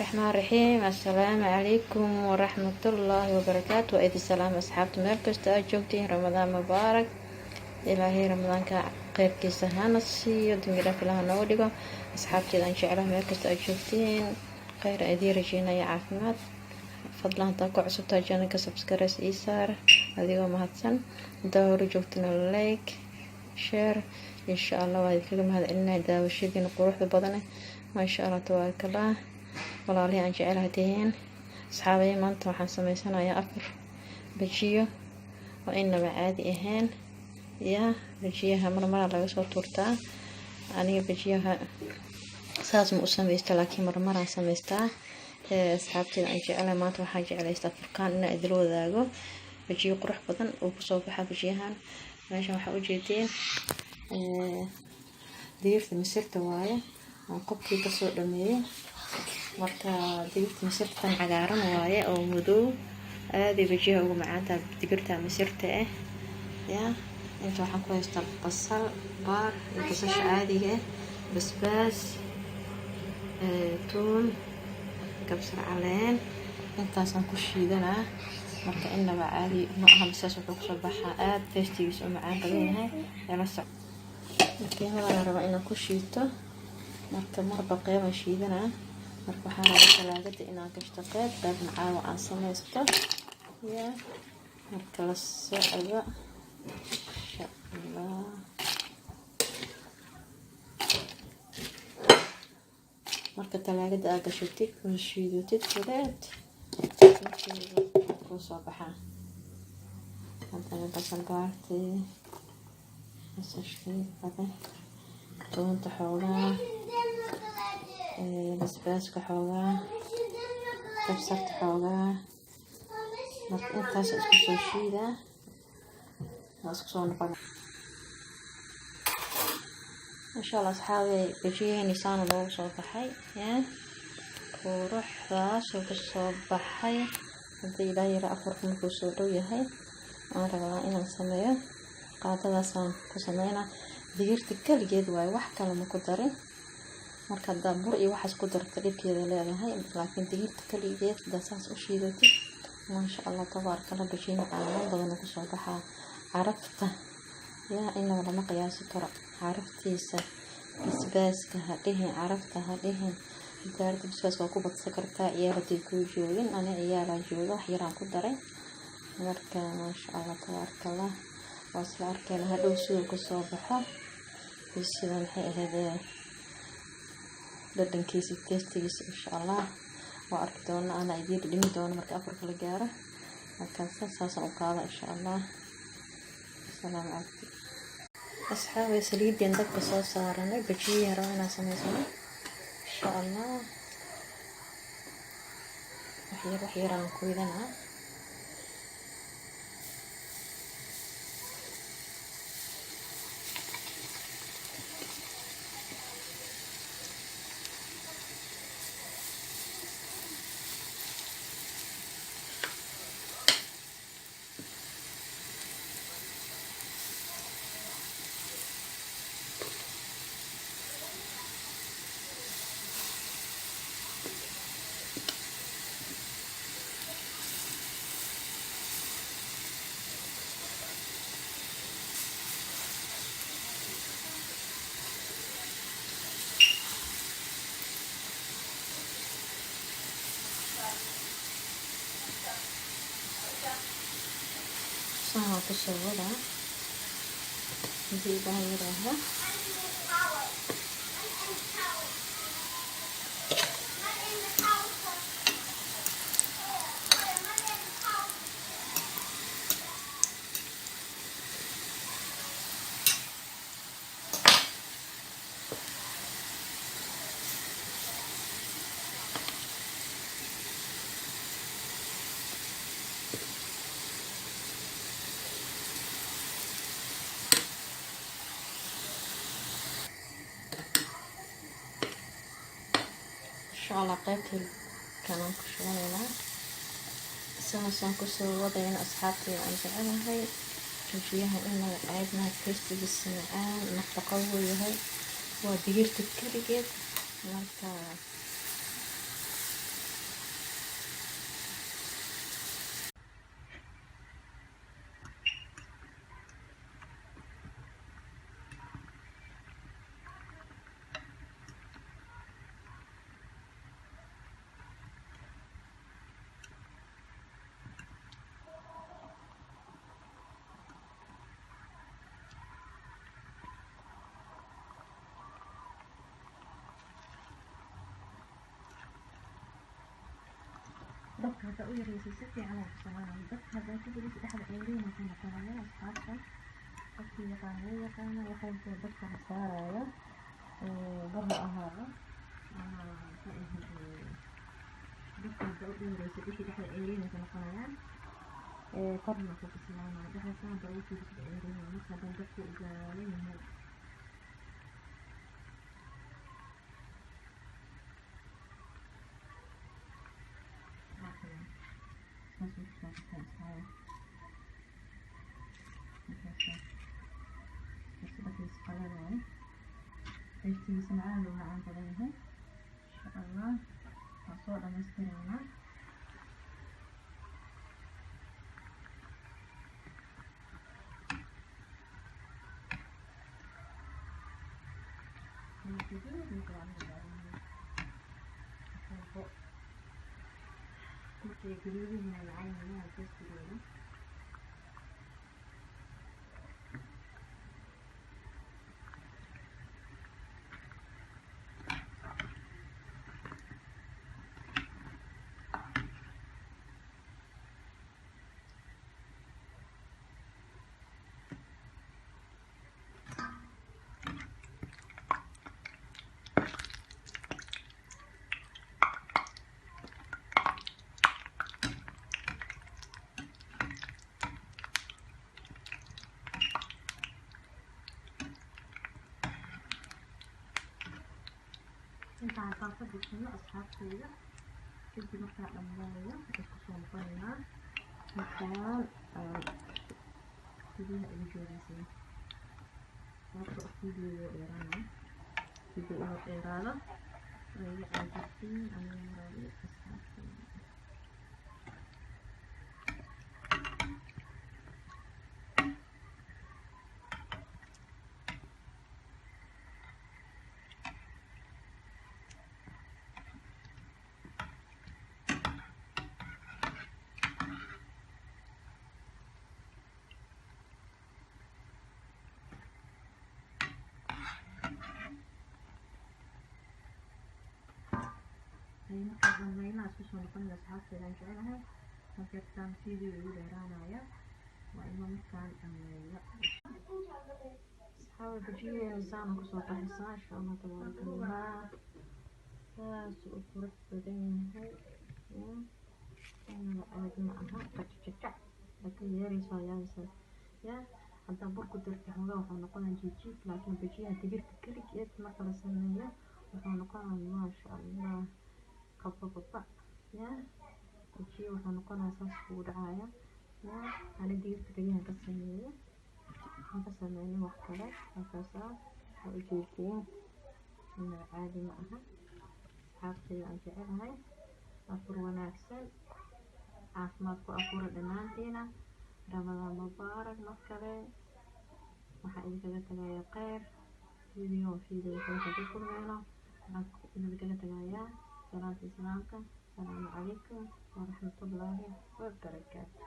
الرحمن الرحيم. السلام عليكم ورحمة الله وبركاته. وإذ السلام أصحابتي meel kasta aad joogtiin, ramadaan mubaarak. ilaahay ramadaanka qeybkiisa hana siiyo, dambi dhaaf ilaha nooga dhigo. asxaabteeda aan jeclahay meel kasta aad joogtiin, kheyr idin rajeynaya, caafimaad. fadlan hadaa ku cusubtaa channelka subscribe ii saar adigoo mahadsan. hadaa hore joogtina like share insha Allah. waa idinkaga mahadcelinaya daawashadiina quruxda badan. maasha Allah tabaarakallah. walaalihi aan jecelahay tihiin asxaabay, maanta waxaan sameysanayaa 4 bajiyo oo inaba caadi ahayn. bajiyaha marmar laga soo tuurtaa. aniga bajiyaha saas ma u sameystaa, laakiin marmar aan sameystaa. asxaabteeda aan jecelahay maanta waxaan jeclaystaa furkaan inaan idil wadaago bajiyo qurux badan oo kusoo baxa bajiyahan. meeshan waxaa ujeedeen digirta misirta waaye, aan qobkii kasoo dhameeyay. marka digirta misirtan cagaaran waaye oo madow, aadi bajiyaha ugu macaanta digirta misirta inta waxaan ku haystaa basal, baar iyo basasha caadiga basbaas, toon, kabsar caleen. intaasaan ku shiidanaa. marka inaba caadi ma aha, bisaas wuxuu kusoo baxaa aad tastigiisa u macaan badan yahay. marka rabaa inaan ku shiito, marka marba qeybaan shiidanaa. marka waxaan rabaa talaagada inaan gashto qaybna caawa aan sameysto. marka la socdo insha Allah. marka talaagada aad gashatid oo shiidatid kuleed ku soo baxaa. hadana basal baartii, basashii badan, toonta xoogaa, basbaaska xoogaa, kabsarta xoogaa. marka intaas isku soo shiidaa, isku soo noqon. insha Allah asxaabay, bajiyeeni saana loogu soo baxay quruxdaas oo kasoo baxay. hadii ilaahay yara afarka markuu soo dhow yahay aan rabaa inaan sameeyo qaadadaasaan ku sameynaa. digirta kaligeed waaye, wax kale ma ku darin. marka hadaa bur iyo waxaas ku darta dhibkeeda leedahay, laakiin digirta kaligeed hadaa saas u shiidatid maasha Allah tabaarakallah bajiyo macaan badan ku soo baxaa. carafta inaba lama qiyaasi karo caraftiisa. basbaaska ha dhihin, carafta ha dhihin. gaarida basbaaska ku badsan kartaa ciyaaradii ku joogin. ana ciyaaraa jooga, wax yaraan ku daray. marka maasha Allah tabaarakallah waa isla arkayna hadhow siduu ku soo baxo. sida maxay ahayd dhadhankiisa tastigiisa insha Allah waa arki doona. ana idin dhimi doona marka afarka la gaaro. marka saasaan u qaada insha Allah. salaam calaykum asxaabay. saliideen dabka soo saaranay, bajiyaha rabaa inaan sameysano insha Allah. wax yaraan ku ridanaa. waxaan ku soo wadaa hadii ilaahay yiraahdo. insha Allah qaybtii kanaan ku shubaynaa. saasaan ku soo wadayna asxaabtay aan jecelahay. bajiyaha inay caadna tastigiisa macaan, nafaqo yahay. waa digirta kaligeed. marka dabka haddaa u yareysid si fiican oo kusamaanaya. Dabka haddaa ku gelisid dhexda ceeriin waxay noqonayaan asxaabta. Qofkii yaqaan wuu yaqaana waxay tahay dabka la saarayo bar ha ahaado ama maxay ahayd dabka haddaa u yareysid wixii dhexda ceeriin waxay noqonayaan korna ku bislaanaya. Dhexda saan haddaa ugu gelisid ceeriin marka haddana dabka u gaaban yahay Qaybtiisa macaan loo macaan badan yahay insha Allah waan soo dhammaystiraynaa. markay guduudihiina macaan yihiin halkaaskudeeda intaan ka bixino asxaabteyda kadib markaa dhammeeyo isku soo noqonaynaa markaan gudaha ugu joogaysay sababta video dheeraana video ugu dheeraado way caajistiin aniga asxaabteyda. markaa dhammeynaa isku soo noqonaya asxaabteedaan jecelahay halkeertaan video ugu dheeraanaya waa inuu markaan dhammeeyo. asxaaba bajiyadeena saana kusoo qaxaysaa insha Allah tabaaraka Allah. saas u qurux badan yahay inana aad ma aha qajajajac laka yeerayso yaaysa ya haddaa burku darta xogaa wuxuu noqonaya jijiid laakiin bajiyaha digirta keligeed marka la sameeyo wuxuu noqonaya maasha Allah kabababa ya bajiya wuxuu noqonaya saas kugu dhacaya ya ani digirta keliyahan ka sameeyo waxaan ka sameeyay wax kale markaasaa waa ujeediyeen ina caadi ma aha. asxaabteyda aan jecelahay afur wanaagsan caafimaad ku afura dhammaantiina ramadaan mubaarak. mar kale waxaa idinkaga tagaya kheyr video kale ka kulmayno waxaan idinkaga tagayaa salaanta islaamka. asalaamu calaykum waraxmatullaahi wabarakaatu.